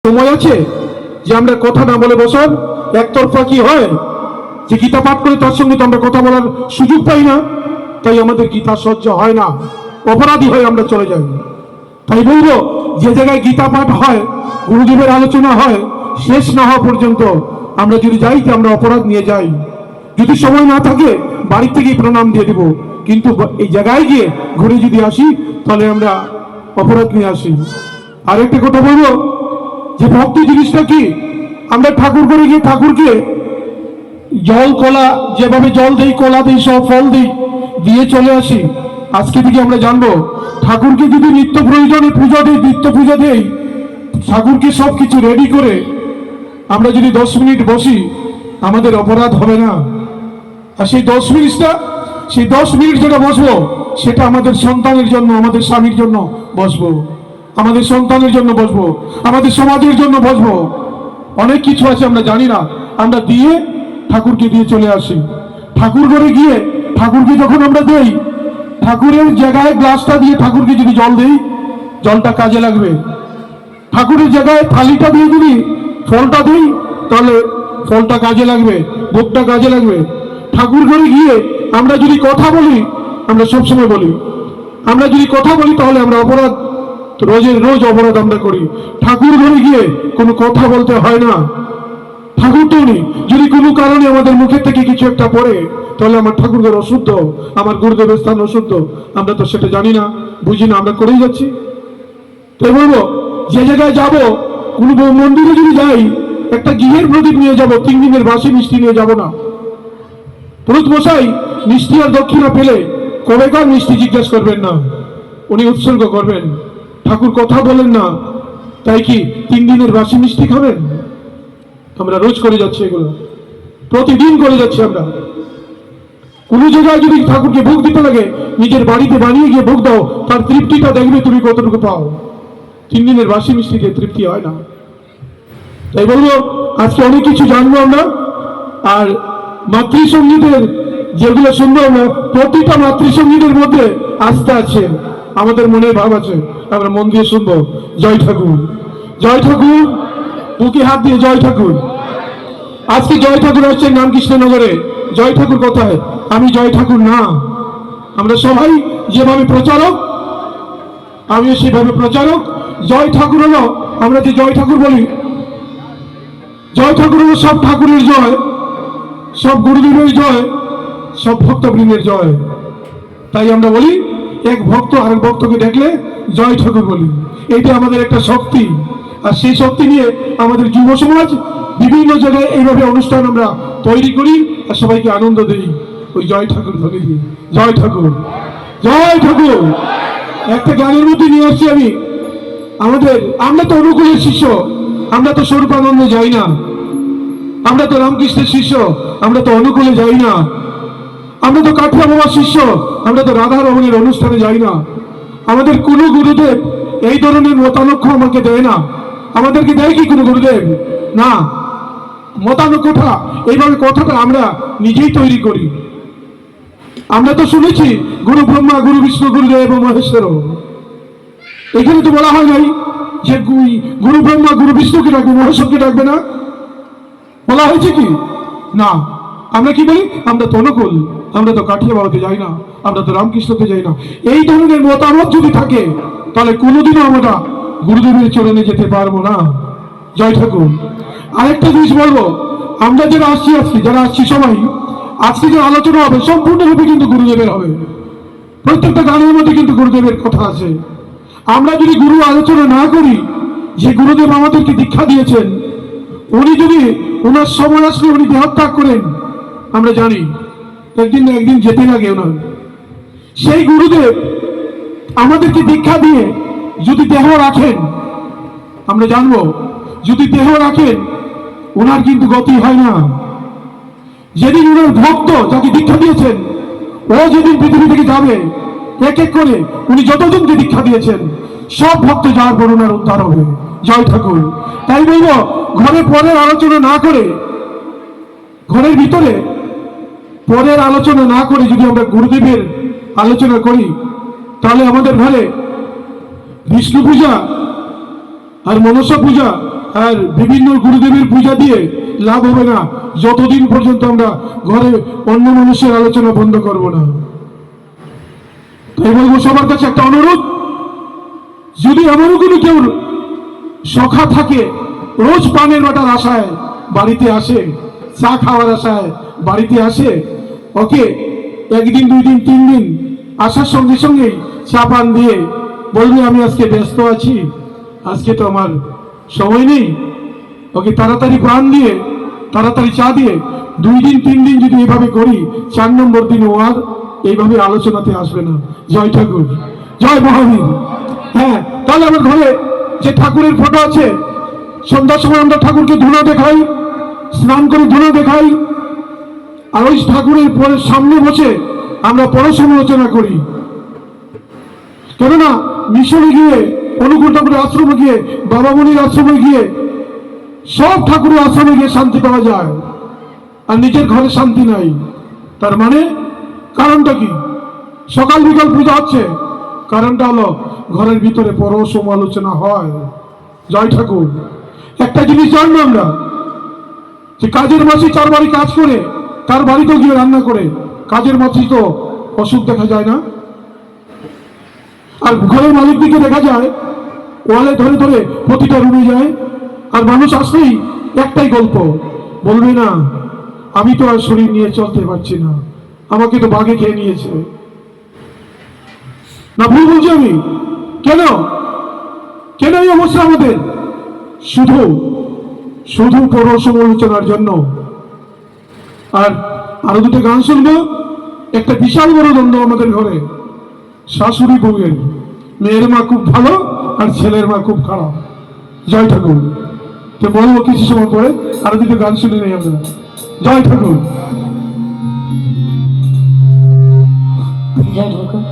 সময় আছে যে আমরা কথা না বলে বসার একতরফা কি হয় যে গীতা পাঠ করে তার সঙ্গে তো আমরা কথা বলার সুযোগ পাই না, তাই আমাদের গীতা সহ্য হয় না, অপরাধী হয়ে আমরা চলে যাই। তাই বলবো যে জায়গায় গীতা পাঠ হয়, গুরুদেবের আলোচনা হয়, শেষ না হওয়া পর্যন্ত আমরা যদি যাই যে আমরা অপরাধ নিয়ে যাই। যদি সময় না থাকে বাড়ির থেকেই প্রণাম দিয়ে দেব, কিন্তু এই জায়গায় গিয়ে ঘুরে যদি আসি তাহলে আমরা অপরাধ নিয়ে আসি। আর একটা কথা বলবো যে ভক্তি জিনিসটা কি, আমরা ঠাকুর করে গিয়ে ঠাকুরকে জল কলা যেভাবে জল দেই, কলা দিই, সব ফল দিই, দিয়ে চলে আসি। আজকে থেকে আমরা জানবো ঠাকুরকে যদি নিত্য প্রয়োজনে পূজা দিই, নিত্য পূজা দেই, ঠাকুরকে সব কিছু রেডি করে আমরা যদি 10 মিনিট বসি আমাদের অপরাধ হবে না। আর সেই 10 মিনিট যেটা বসবো সেটা আমাদের সন্তানের জন্য, আমাদের স্বামীর জন্য বসবো, আমাদের সন্তানের জন্য বসবো, আমাদের সমাজের জন্য বসবো। অনেক কিছু আছে আমরা জানি না, আমরা দিয়ে ঠাকুরকে দিয়ে চলে আসি। ঠাকুর ঘরে গিয়ে ঠাকুরকে যখন আমরা দেই, ঠাকুরের জায়গায় গ্লাসটা দিয়ে ঠাকুরকে যদি জল দেই, জলটা কাজে লাগবে। ঠাকুরের জায়গায় থালিটা দিয়ে যদি ফলটা দিই তাহলে ফলটা কাজে লাগবে, ভোগটা কাজে লাগবে। ঠাকুর ঘরে গিয়ে আমরা যদি কথা বলি, আমরা সবসময় বলি, আমরা যদি কথা বলি তাহলে আমরা অপরাধ, রোজ অপরাধ আমরা করি। ঠাকুর ঘরে গিয়ে কোনো কথা বলতে হয় না। ঠাকুর তো নেই, যদি কোনো কারণে আমাদের মুখের থেকে কিছু একটা পড়ে তাহলে আমার ঠাকুর ঘর অশুদ্ধ, আমার গুরুদেবের স্থান অশুদ্ধ। আমরা তো সেটা জানি না, বুঝি না, আমরা করেই যাচ্ছি। তাই বলবো যে জায়গায় যাব, কোনো মন্দিরে যদি যাই, একটা ঘিয়ের প্রদীপ নিয়ে যাব, 3 দিনের বাসি মিষ্টি নিয়ে যাব না। পুরোহিত মশাই মিষ্টি আর দক্ষিণা পেলে কবেকার মিষ্টি জিজ্ঞেস করবেন না, উনি উৎসর্গ করবেন। ঠাকুর কথা বলেন না, তাই কি 3 দিনের বাসি মিষ্টি খাবেন? আমরা রোজ করে যাচ্ছি, এগুলো প্রতিদিন করে যাচ্ছি। আমরা কোনো জায়গায় যদি ঠাকুরকে ভোগ দিতে লাগে, নিজের বাড়িতে বানিয়ে গিয়ে ভোগ দাও, তার তৃপ্তিটা দেখবে তুমি কতটুকু পাও। 3 দিনের বাসি মিষ্টি দিয়ে তৃপ্তি হয় না। তাই বলবো আজকে অনেক কিছু জানবো আমরা। আর মাতৃসঙ্গীতের যেগুলো শুনবো আমরা, প্রতিটা মাতৃসঙ্গীতের মধ্যে আস্থা আছে, আমাদের মনে ভাব আছে, আমরা মন দিয়ে শুনবো। জয় ঠাকুর, জয় ঠাকুর, বুকে হাত দিয়ে জয় ঠাকুর। আজকে জয় ঠাকুর আসছেন রামকৃষ্ণনগরে। জয় ঠাকুর কোথায়? আমি জয় ঠাকুর না। আমরা সবাই যেভাবে প্রচারক, আমিও সেভাবে প্রচারক। জয় ঠাকুর হলো, আমরা যে জয় ঠাকুর বলি, জয় ঠাকুর হলো সব ঠাকুরের জয়, সব গুরুদেবের জয়, সব ভক্তবৃন্দের জয়। তাই আমরা বলি এক ভক্ত আরেক ভক্তকে দেখলে জয় ঠাকুর বলি। এটা আমাদের একটা শক্তি। আর সেই শক্তি নিয়ে আমাদের যুব সমাজ বিভিন্ন জায়গায় এইভাবে অনুষ্ঠান আমরা তৈরি করি আর সবাইকে আনন্দ দিই ওই জয় ধ্বনি দিয়ে। জয় ঠাকুর, জয় ঠাকুর। একটা গানের মধ্যে নিয়ে আসছি আমি। আমরা তো অনুকূলের শিষ্য, আমরা তো স্বরূপানন্দে যাই না, আমরা তো রামকৃষ্ণের শিষ্য, আমরা তো অনুকূলে যাই না, আমরা তো কাঠিয়া বাবার শিষ্য, আমরা তো রাধা রমণের অনুষ্ঠানে যাই না। আমাদের কোনো গুরুদেব এই ধরনের মতানক্ষ আমাকে দেয় না। আমাদেরকে দেয় কি কোনো গুরুদেব? না, মতানক্যটা এইভাবে কথাটা আমরা নিজেই তৈরি করি। আমরা তো শুনেছি গুরু ব্রহ্মা, গুরু বিষ্ণু, গুরুদেব এবং মহেশ্বর। এখানে তো বলা হয় নাই যে গুরু ব্রহ্মা গুরু বিষ্ণুকে ডাকবে, মহেশ্বরকে ডাকবে না। বলা হয়েছে কি? না। আমরা কি বলি? আমরা তো অনুকূল, আমরা তো কাঠিয়া বাবাতে যাই না, আমরা তো রামকৃষ্ণতে যাই না। এই ধরনের মতামত যদি থাকে তাহলে কোনোদিনও আমরা গুরুদেবের চরণে যেতে পারবো না। জয় ঠাকুর। আরেকটা জিনিস বলবো, আমরা যারা আসছি সবাই, আজকে যে আলোচনা হবে সম্পূর্ণরূপে কিন্তু গুরুদেবের হবে। প্রত্যেকটা গানের মধ্যে কিন্তু গুরুদেবের কথা আছে। আমরা যদি গুরু আলোচনা না করি, যে গুরুদেব আমাদেরকে দীক্ষা দিয়েছেন, উনি যদি ওনার সময় আসলে উনি দেহত্যাগ করেন, আমরা জানি একদিন না একদিন যেতে লাগে ওনার। সেই গুরুদেব আমাদেরকে দীক্ষা দিয়ে যদি দেহ রাখেন, আমরা জানবো যদি দেহ রাখেন ওনার কিন্তু গতি হয় না। যেদিন ওনার ভক্ত যাকে দীক্ষা দিয়েছেন, ও যেদিন পৃথিবী থেকে যাবে, এক এক করে উনি যতজনকে দীক্ষা দিয়েছেন সব ভক্ত যাওয়ার পর ওনার উদ্ধার হবে। জয় ঠাকুর। তাই বলবো ঘরে পরের আলোচনা না করে, ঘরের ভিতরে পরের আলোচনা না করে যদি আমরা গুরুদেবের আলোচনা করি, তাহলে আমাদের ঘরে বিষ্ণু পূজা আর মনসা পূজা আর বিভিন্ন গুরুদেবের পূজা দিয়ে লাভ হবে না যতদিন পর্যন্ত আমরা ঘরে অন্য মানুষের আলোচনা বন্ধ করব না। তাই বলবো সবার কাছে একটা অনুরোধ, যদি এমনও কোনো কেউ সখা থাকে রোজ পানের বাটার আশায় বাড়িতে আসে, চা খাওয়ার আশায় বাড়িতে আসে, ওকে একদিন 2 দিন 3 দিন আসার সঙ্গে সঙ্গেই চা পান দিয়ে বলবে আমি আজকে ব্যস্ত আছি, আজকে তো আমার সময় নেই, ওকে তাড়াতাড়ি পান দিয়ে তাড়াতাড়ি চা দিয়ে 2 দিন 3 দিন যদি এভাবে করি, 4 নম্বর দিন ও আর এইভাবে আলোচনাতে আসবে না। জয় ঠাকুর, জয় মহাবীর। হ্যাঁ, তাহলে আমার ঘরে যে ঠাকুরের ফটো আছে, সন্ধ্যার সময় আমরা ঠাকুরকে ধুনা দেখাই, স্নান করে ধুনা দেখাই, আর ওই ঠাকুরের পরে সামনে বসে আমরা পরসমালোচনা করি। কেননা মিশনে গিয়ে, অনুকূল ঠাকুরের আশ্রমে গিয়ে, বাবামণির আশ্রমে গিয়ে, সব ঠাকুরের আশ্রমে গিয়ে শান্তি পাওয়া যায়, আর নিজের ঘরে শান্তি নাই। তার মানে কারণটা কি? সকাল বিকাল পূজা হচ্ছে, কারণটা হলো ঘরের ভিতরে পরসমালোচনা হয়। জয় ঠাকুর। একটা জিনিস জানবো আমরা, যে কাজের মাসি 4 বাড়ি কাজ করে তার বাড়িতেও গিয়ে রান্না করে, কাজের মাসি তো অসুখ দেখা যায় না। আর ঘরের মালিক দিকে দেখা যায় ওয়ালে ধরে ধরে প্রতিটা রুমে যায়, আর মানুষ আসলেই একটাই গল্প বলবে, না আমি তো আর শরীর নিয়ে চলতে পারছি না, আমাকে তো বাঘে খেয়ে নিয়েছে। না ভুল বলছি আমি? কেন কেন এই অবস্থা আমাদের? শুধু শুধু পরসমালোচনার জন্য। আর আরো 2টা গান শুনবো। একটা বিশাল বড় দ্বন্দ্ব আমাদের ঘরে, শাশুড়ি বউয়ের, মেয়ের মা খুব ভালো আর ছেলের মা খুব খারাপ। জয় ঠাকুর। তো বলবো কিছু সময় পরে, আরো 2টা গান শুনে নেই আমরা। জয় ঠাকুর। জয় ঠাকুর।